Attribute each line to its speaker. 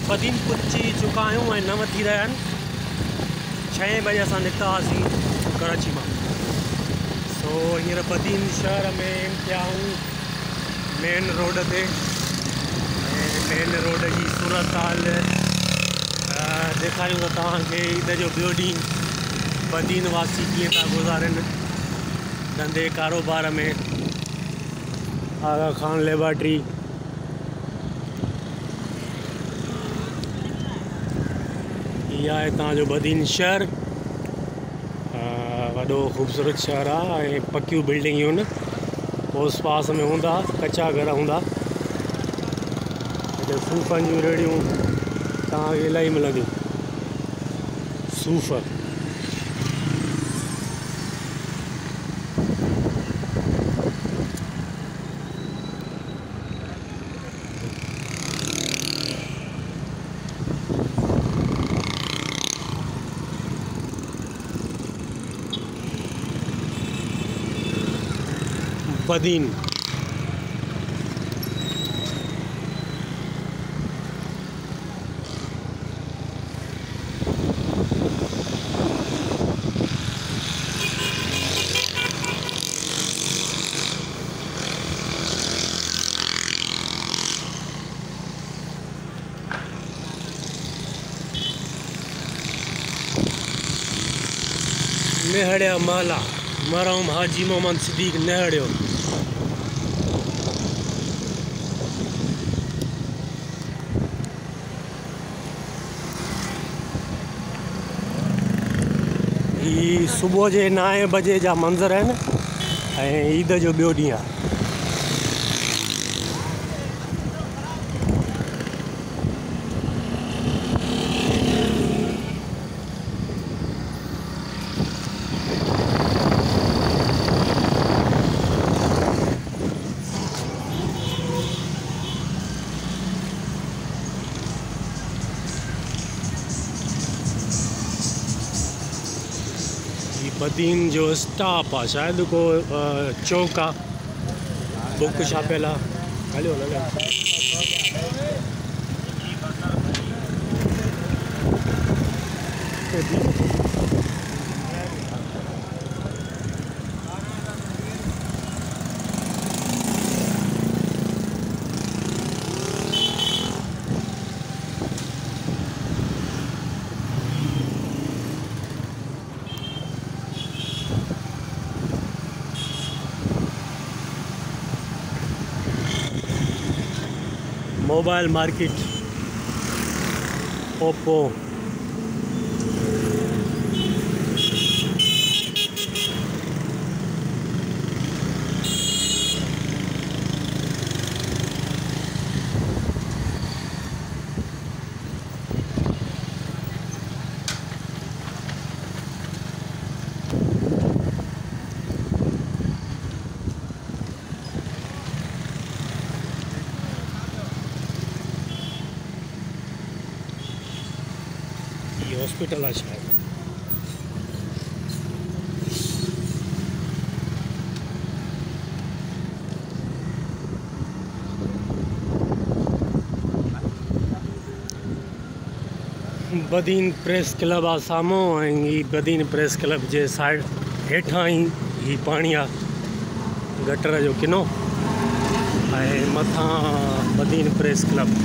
Speaker 1: बदीन पहुची चुका आहियूं ऐं 9 थी रहिया आहिनि। 6 बजे असां निकिता हुआसीं कराची मां। सो हींअर बदीन शहर में पिया आहियूं मेन रोड ते। मेन रोड जी सूरत हाल ॾेखारियूं था तव्हांखे। ईद जो ॿियो ॾींहुं बदीन वासी कीअं था गुज़ारनि धंधे कारोबार में। आगा खान लेबॉर्ट्री इहा आहे तव्हांजो बदीन शहर। वॾो ख़ूबसूरत शहर आहे ऐं पकियूं बिल्डिंगियूं आहिनि। पोस पास में हूंदा कचा घर हूंदा। हिते सूफ़नि जूं रेड़ियूं तव्हांखे इलाही मिलंदियूं। सूफ़ बदीन नेहड़िया महला मरहूम हाजी मोहम्मद सिद्दीक नेहड़ियो। ही सुबुह जे 9 बजे जा मंज़र आहिनि ऐं ईद जो ॿियो ॾींहुं आहे। बदीन जो स्टॉप आहे शायदि को चौक आहे। बुक छापियल आहे। हलियो हलियो मोबाइल मार्केट ओप्पो हॉस्पिटल है शायद। बदीन प्रेस क्लब आ सामो ऐं बदीन प्रेस क्लब जे साइड हेठां ही पानी आ गटर जो किनो ऐं मथां बदीन प्रेस क्लब।